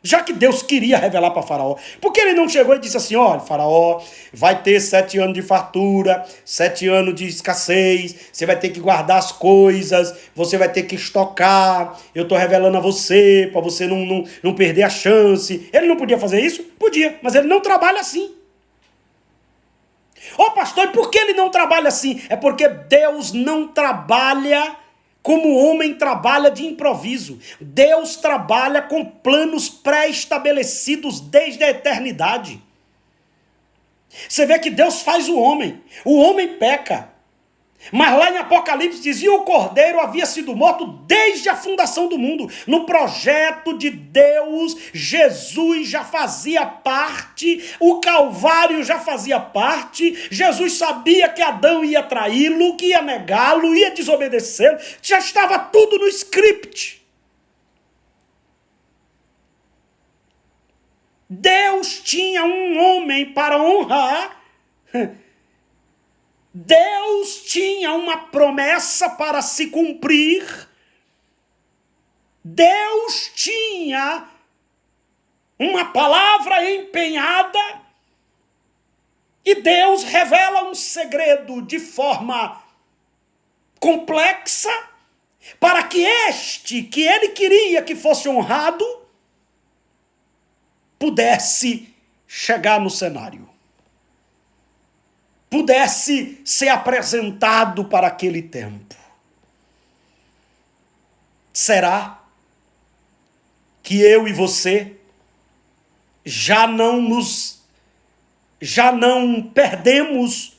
Já que Deus queria revelar para Faraó, por que ele não chegou e disse assim: olha, Faraó, vai ter 7 anos de fartura, 7 anos de escassez, você vai ter que guardar as coisas, você vai ter que estocar, eu estou revelando a você, para você não perder a chance. Ele não podia fazer isso? Podia, mas ele não trabalha assim. Ô pastor, e por que ele não trabalha assim? É porque Deus não trabalha como o homem trabalha de improviso. Deus trabalha com planos pré-estabelecidos desde a eternidade. Você vê que Deus faz o homem peca. Mas lá em Apocalipse dizia: o Cordeiro havia sido morto desde a fundação do mundo. No projeto de Deus, Jesus já fazia parte, o Calvário já fazia parte, Jesus sabia que Adão ia traí-lo, que ia negá-lo, ia desobedecê-lo, já estava tudo no script. Deus tinha um homem para honrar. Deus tinha uma promessa para se cumprir. Deus tinha uma palavra empenhada. E Deus revela um segredo de forma complexa para que este, que ele queria que fosse honrado, pudesse chegar no cenário. Pudesse ser apresentado para aquele tempo. Será que eu e você já não perdemos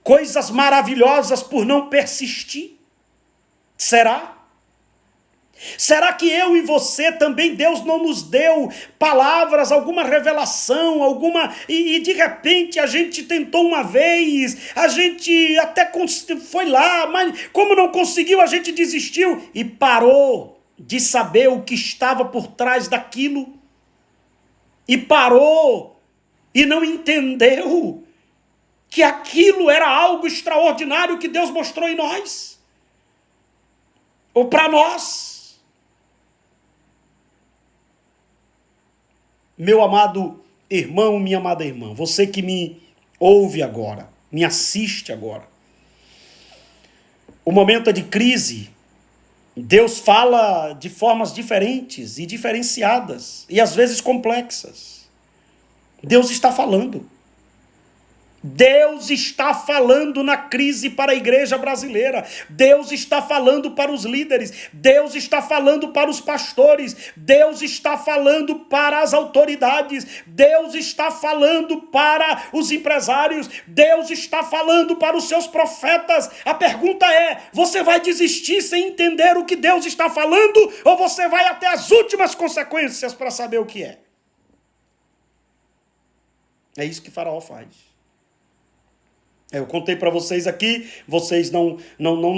coisas maravilhosas por não persistir? Será? Será que eu e você também, Deus não nos deu palavras, alguma revelação, e de repente a gente tentou uma vez, a gente até foi lá, mas como não conseguiu, a gente desistiu e parou de saber o que estava por trás daquilo, e parou e não entendeu que aquilo era algo extraordinário que Deus mostrou em nós, ou para nós. Meu amado irmão, minha amada irmã, você que me ouve agora, me assiste agora. O momento é de crise. Deus fala de formas diferentes e diferenciadas, e às vezes complexas. Deus está falando. Deus está falando na crise para a igreja brasileira. Deus está falando para os líderes. Deus está falando para os pastores. Deus está falando para as autoridades. Deus está falando para os empresários. Deus está falando para os seus profetas. A pergunta é: você vai desistir sem entender o que Deus está falando? Ou você vai até as últimas consequências para saber o que é? É isso que Faraó faz. Eu contei para vocês aqui, vocês não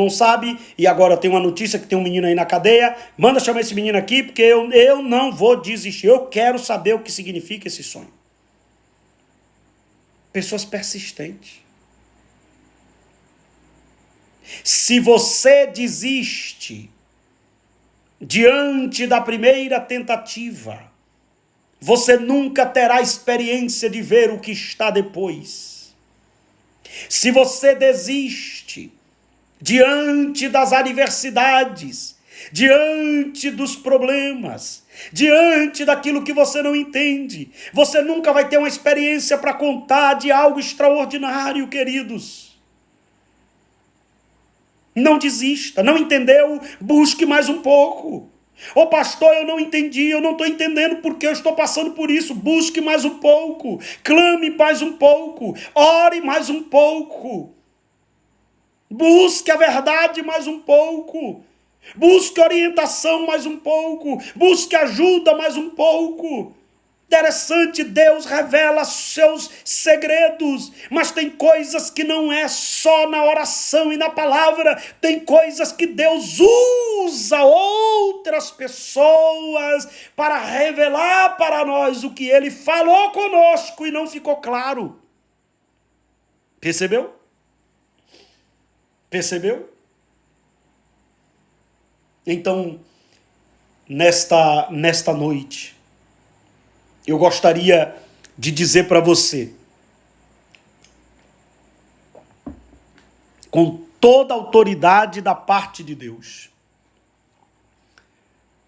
sabem, e agora tem uma notícia que tem um menino aí na cadeia. Manda chamar esse menino aqui, porque eu não vou desistir. Eu quero saber o que significa esse sonho. Pessoas persistentes. Se você desiste diante da primeira tentativa, você nunca terá experiência de ver o que está depois. Se você desiste diante das adversidades, diante dos problemas, diante daquilo que você não entende, você nunca vai ter uma experiência para contar de algo extraordinário, queridos. Não desista, não entendeu? Busque mais um pouco. Ô pastor, eu não entendi, eu não estou entendendo porque eu estou passando por isso. Busque mais um pouco, clame mais um pouco, ore mais um pouco. Busque a verdade mais um pouco. Busque orientação mais um pouco. Busque ajuda mais um pouco. Interessante, Deus revela seus segredos, mas tem coisas que não é só na oração e na palavra, tem coisas que Deus usa outras pessoas para revelar para nós o que Ele falou conosco e não ficou claro. Percebeu? Percebeu? Então, nesta noite, eu gostaria de dizer para você, com toda a autoridade da parte de Deus,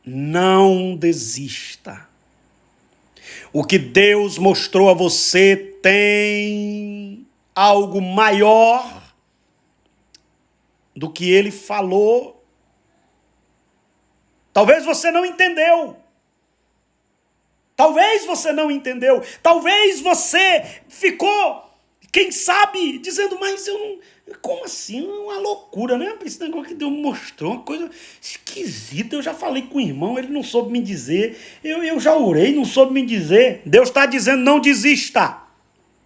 não desista. O que Deus mostrou a você tem algo maior do que Ele falou. Talvez você não entendeu. Talvez você não entendeu. Talvez você ficou, quem sabe, dizendo, mas eu não... Como assim? É uma loucura, né? Esse negócio que Deus me mostrou, uma coisa esquisita. Eu já falei com o irmão, ele não soube me dizer. Eu já orei, não soube me dizer. Deus está dizendo, não desista.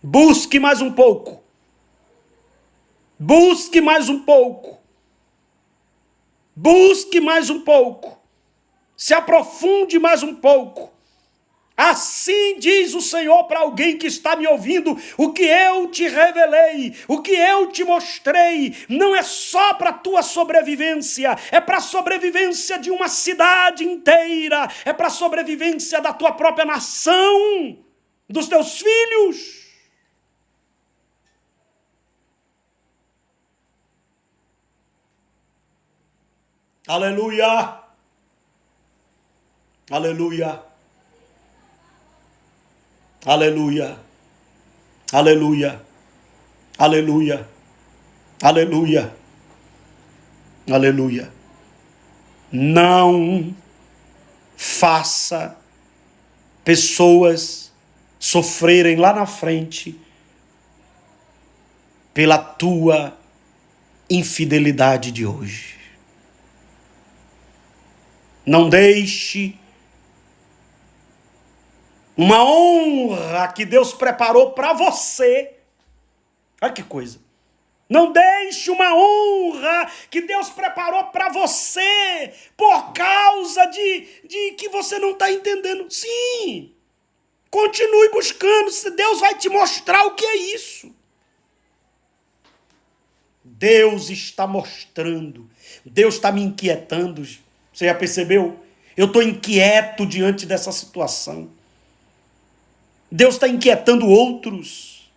Busque mais um pouco. Busque mais um pouco. Busque mais um pouco. Se aprofunde mais um pouco. Assim diz o Senhor para alguém que está me ouvindo, o que eu te revelei, o que eu te mostrei, não é só para a tua sobrevivência, é para a sobrevivência de uma cidade inteira, é para a sobrevivência da tua própria nação, dos teus filhos. Aleluia! Aleluia! Aleluia, aleluia, aleluia, aleluia, aleluia. Não faça pessoas sofrerem lá na frente pela tua infidelidade de hoje. Não deixe uma honra que Deus preparou para você. Olha que coisa. Não deixe uma honra que Deus preparou para você por causa de que você não está entendendo. Sim, continue buscando, Deus vai te mostrar o que é isso. Deus está mostrando, Deus está me inquietando. Você já percebeu? Eu estou inquieto diante dessa situação. Deus está inquietando outros.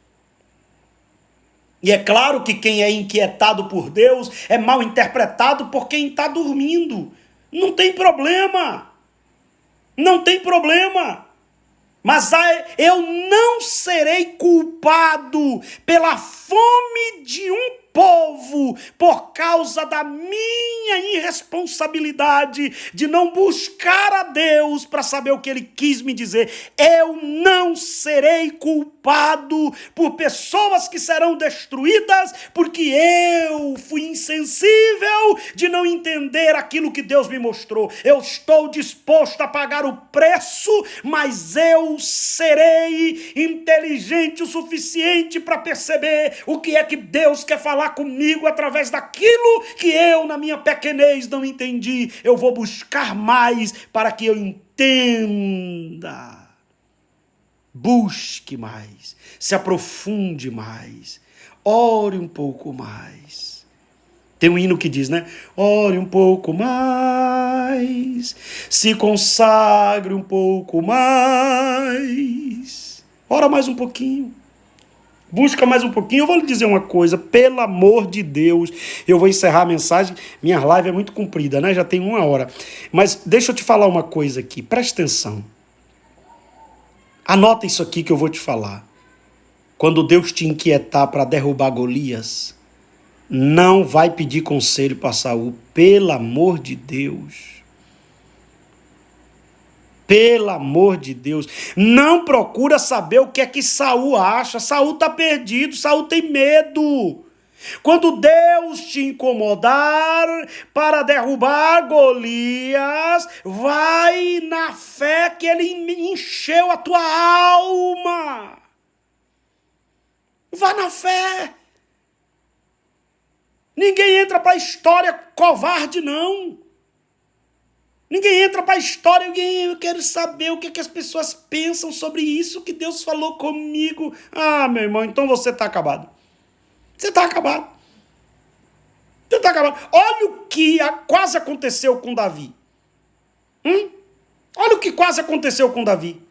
E é claro que quem é inquietado por Deus é mal interpretado por quem está dormindo. Não tem problema. Não tem problema. Mas eu não serei culpado pela fome de um povo por causa da minha irresponsabilidade de não buscar a Deus para saber o que Ele quis me dizer. Eu não serei culpado por pessoas que serão destruídas porque eu fui insensível de não entender aquilo que Deus me mostrou. Eu estou disposto a pagar o preço, mas eu serei inteligente o suficiente para perceber o que é que Deus quer falar comigo através daquilo que eu, na minha pequenez, não entendi. Eu vou buscar mais para que eu entenda. Busque mais, se aprofunde mais, ore um pouco mais. Tem um hino que diz, né? Ore um pouco mais, se consagre um pouco mais. Ora mais um pouquinho. Busca mais um pouquinho. Eu vou lhe dizer uma coisa, pelo amor de Deus, eu vou encerrar a mensagem, minha live é muito comprida, né? Já tem 1 hora. Mas deixa eu te falar uma coisa aqui, presta atenção. Anota isso aqui que eu vou te falar. Quando Deus te inquietar para derrubar Golias, não vai pedir conselho para Saul, pelo amor de Deus. Pelo amor de Deus, não procura saber o que é que Saul acha. Saul está perdido, Saul tem medo. Quando Deus te incomodar para derrubar Golias, vai na fé que ele encheu a tua alma. Vá na fé. Ninguém entra para a história covarde, não. Ninguém entra para a história, eu quero saber o que as pessoas pensam sobre isso que Deus falou comigo. Ah, meu irmão, então você está acabado. Você está acabado. Você está acabado. Olha o que quase aconteceu com Davi. Olha o que quase aconteceu com Davi.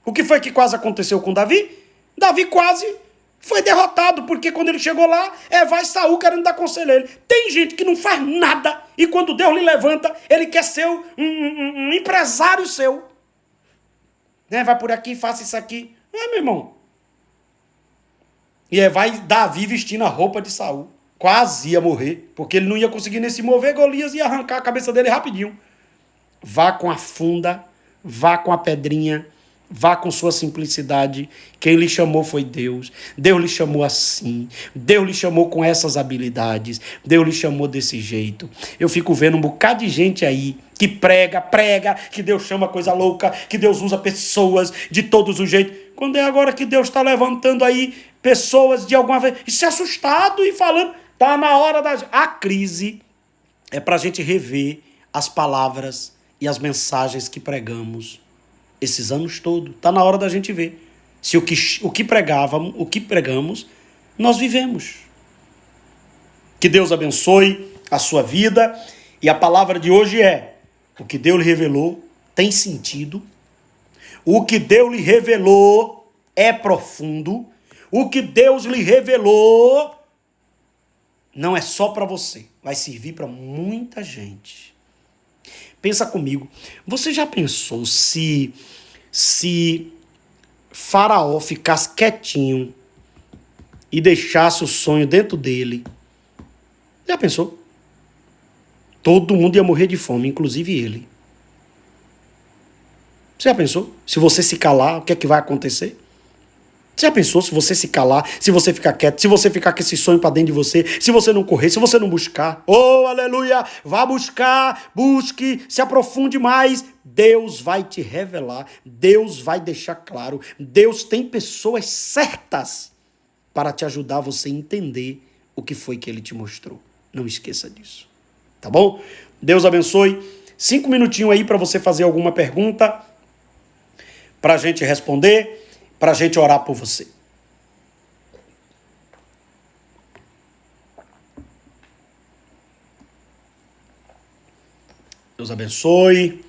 O que foi que quase aconteceu com Davi? Davi quase foi derrotado, porque quando ele chegou lá, vai Saul querendo dar conselho a ele. Tem gente que não faz nada, e quando Deus lhe levanta, ele quer ser um empresário seu. Vai por aqui, faça isso aqui. Meu irmão. E vai Davi vestindo a roupa de Saul. Quase ia morrer, porque ele não ia conseguir nem se mover, Golias ia arrancar a cabeça dele rapidinho. Vá com a funda, vá com a pedrinha, vá com sua simplicidade. Quem lhe chamou foi Deus. Deus lhe chamou assim. Deus lhe chamou com essas habilidades. Deus lhe chamou desse jeito. Eu fico vendo um bocado de gente aí que prega, que Deus chama coisa louca, que Deus usa pessoas de todos os jeitos. Quando é agora que Deus está levantando aí pessoas de alguma vez, e se assustado e falando, está na hora da... A crise é para a gente rever as palavras e as mensagens que pregamos esses anos todos. Está na hora da gente ver se o que pregamos, nós vivemos. Que Deus abençoe a sua vida. E a palavra de hoje é: o que Deus lhe revelou tem sentido. O que Deus lhe revelou é profundo. O que Deus lhe revelou não é só para você, vai servir para muita gente. Pensa comigo, você já pensou se Faraó ficasse quietinho e deixasse o sonho dentro dele? Já pensou? Todo mundo ia morrer de fome, inclusive ele. Você já pensou? Se você se calar, o que é que vai acontecer? Você já pensou se você se calar, se você ficar quieto, se você ficar com esse sonho para dentro de você, se você não correr, se você não buscar? Oh, aleluia! Vá buscar, busque, se aprofunde mais. Deus vai te revelar, Deus vai deixar claro. Deus tem pessoas certas para te ajudar você a entender o que foi que Ele te mostrou. Não esqueça disso. Tá bom? Deus abençoe. 5 minutinhos aí para você fazer alguma pergunta, para a gente responder, para a gente orar por você. Deus abençoe.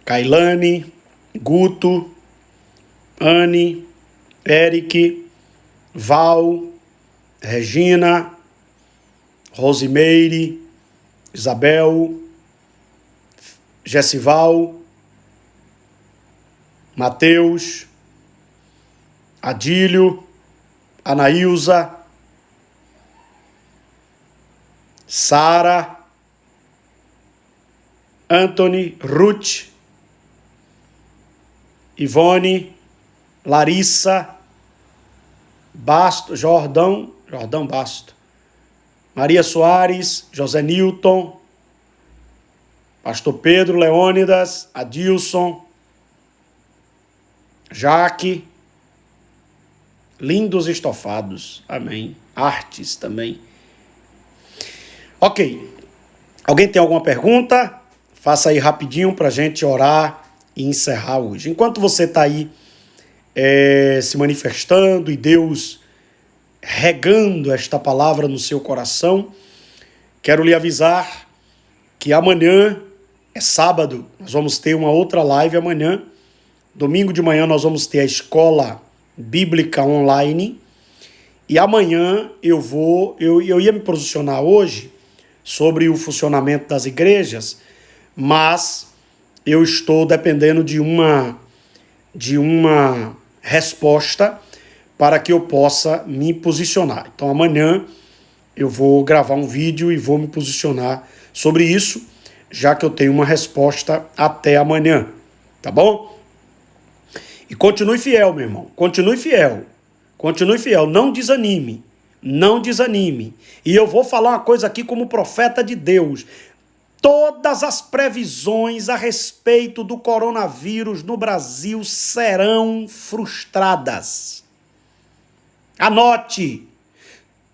Kailane, Guto, Anne, Eric, Val, Regina, Rosimeire, Isabel, Gessival, Mateus, Adílio, Anaílza, Sara, Anthony, Ruth, Ivone, Larissa, Basto, Jordão Basto, Maria Soares, José Nilton, Pastor Pedro Leônidas, Adilson, Jaque, lindos estofados, amém. Artes também. Ok. Alguém tem alguma pergunta? Faça aí rapidinho para a gente orar e encerrar hoje. Enquanto você está aí se manifestando e Deus regando esta palavra no seu coração, quero lhe avisar que amanhã é sábado, nós vamos ter uma outra live amanhã. Domingo de manhã nós vamos ter a escola bíblica online. E amanhã eu ia me posicionar hoje sobre o funcionamento das igrejas, mas eu estou dependendo de uma resposta para que eu possa me posicionar. Então amanhã eu vou gravar um vídeo e vou me posicionar sobre isso, já que eu tenho uma resposta até amanhã, tá bom? E continue fiel, meu irmão, continue fiel, não desanime, não desanime. E eu vou falar uma coisa aqui como profeta de Deus. Todas as previsões a respeito do coronavírus no Brasil serão frustradas. Anote.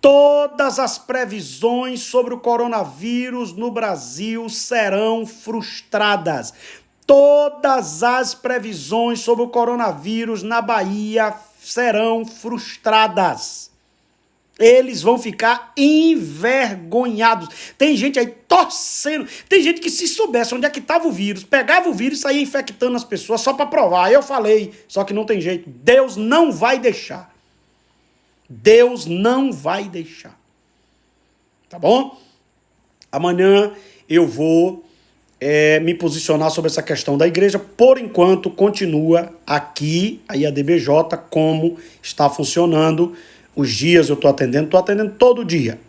Todas as previsões sobre o coronavírus no Brasil serão frustradas. Todas as previsões sobre o coronavírus na Bahia serão frustradas. Eles vão ficar envergonhados. Tem gente aí torcendo. Tem gente que, se soubesse onde é que estava o vírus, pegava o vírus e saía infectando as pessoas só para provar. Eu falei, só que não tem jeito. Deus não vai deixar. Deus não vai deixar. Tá bom? Amanhã eu vou me posicionar sobre essa questão da igreja. Por enquanto, continua aqui a IADBJ como está funcionando. Os dias eu estou atendendo todo dia.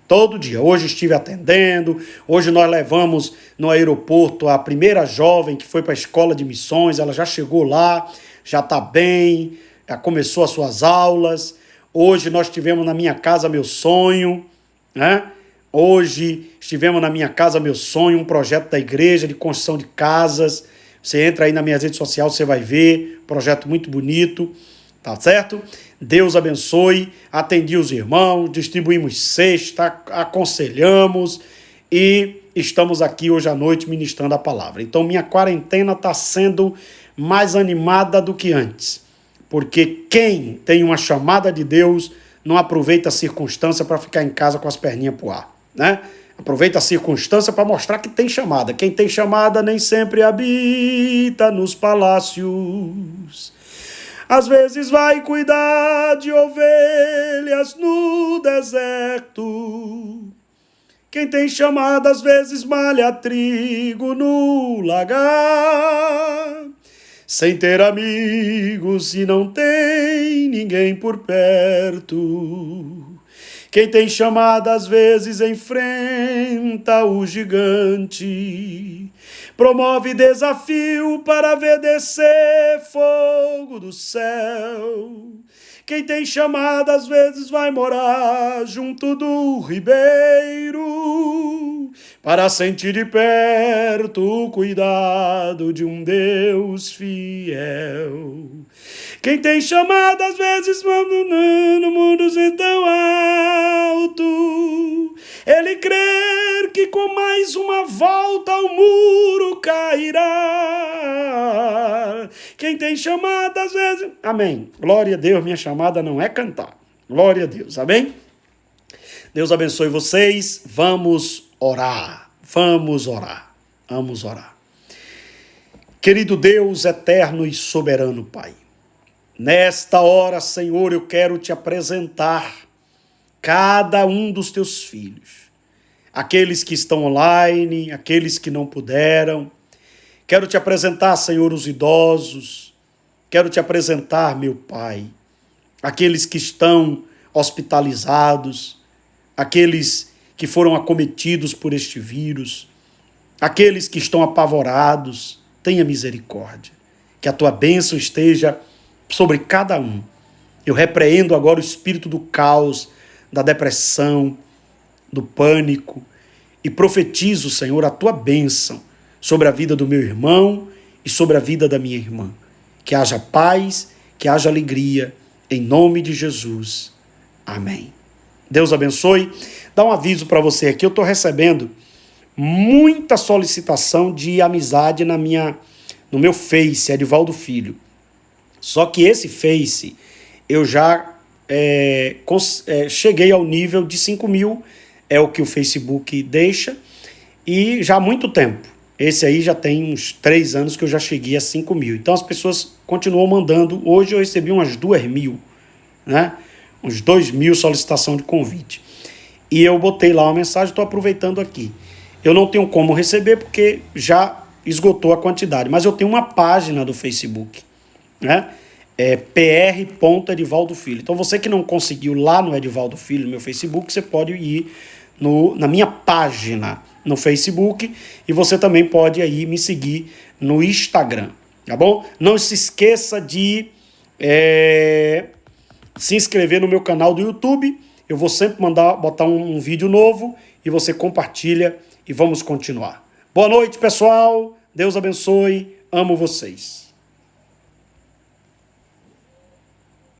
Todo dia. Hoje estive atendendo. Hoje nós levamos no aeroporto a primeira jovem que foi para a escola de missões. Ela já chegou lá, já está bem, já começou as suas aulas. Hoje nós tivemos na minha casa meu sonho, né? Hoje estivemos na minha casa meu sonho, um projeto da igreja de construção de casas. Você entra aí nas minhas redes sociais, você vai ver, projeto muito bonito, tá certo? Deus abençoe, atendi os irmãos, distribuímos cesta, aconselhamos e estamos aqui hoje à noite ministrando a palavra. Então minha quarentena está sendo mais animada do que antes. Porque quem tem uma chamada de Deus não aproveita a circunstância para ficar em casa com as perninhas pro ar, né? Aproveita a circunstância para mostrar que tem chamada. Quem tem chamada nem sempre habita nos palácios. Às vezes vai cuidar de ovelhas no deserto. Quem tem chamada às vezes malha trigo no lagar. Sem ter amigos e não tem ninguém por perto. Quem tem chamada às vezes enfrenta o gigante. Promove desafio para ver descer fogo do céu. Quem tem chamada às vezes vai morar junto do ribeiro para sentir de perto o cuidado de um Deus fiel. Quem tem chamada às vezes no mundo tão alto, ele crer que com mais uma volta o muro cairá. Quem tem chamada às vezes... Amém. Glória a Deus, minha chamada não é cantar. Glória a Deus, amém? Deus abençoe vocês. Vamos orar. Vamos orar. Vamos orar. Querido Deus, eterno e soberano Pai, nesta hora, Senhor, eu quero te apresentar cada um dos teus filhos. Aqueles que estão online, aqueles que não puderam. Quero te apresentar, Senhor, os idosos. Quero te apresentar, meu Pai, aqueles que estão hospitalizados, aqueles que foram acometidos por este vírus, aqueles que estão apavorados. Tenha misericórdia. Que a tua bênção esteja sobre cada um. Eu repreendo agora o espírito do caos, da depressão, do pânico e profetizo, Senhor, a tua bênção sobre a vida do meu irmão e sobre a vida da minha irmã. Que haja paz, que haja alegria, em nome de Jesus. Amém. Deus abençoe. Dá um aviso para você aqui, eu estou recebendo muita solicitação de amizade no meu Face, Edivaldo Filho. Só que esse Face, eu já cheguei ao nível de 5.000, é o que o Facebook deixa, e já há muito tempo. Esse aí já tem uns 3 anos que eu já cheguei a 5.000. Então as pessoas continuam mandando. Hoje eu recebi umas 2.000, né? Uns 2.000 solicitação de convite. E eu botei lá uma mensagem, estou aproveitando aqui. Eu não tenho como receber porque já esgotou a quantidade, mas eu tenho uma página do Facebook, né? É pr.Edivaldo Filho. Então você que não conseguiu lá no Edivaldo Filho, no meu Facebook, você pode ir na minha página no Facebook e você também pode aí me seguir no Instagram, tá bom? Não se esqueça de se inscrever no meu canal do YouTube eu vou sempre botar um vídeo novo e você compartilha e vamos continuar. Boa noite, pessoal. Deus abençoe. Amo vocês.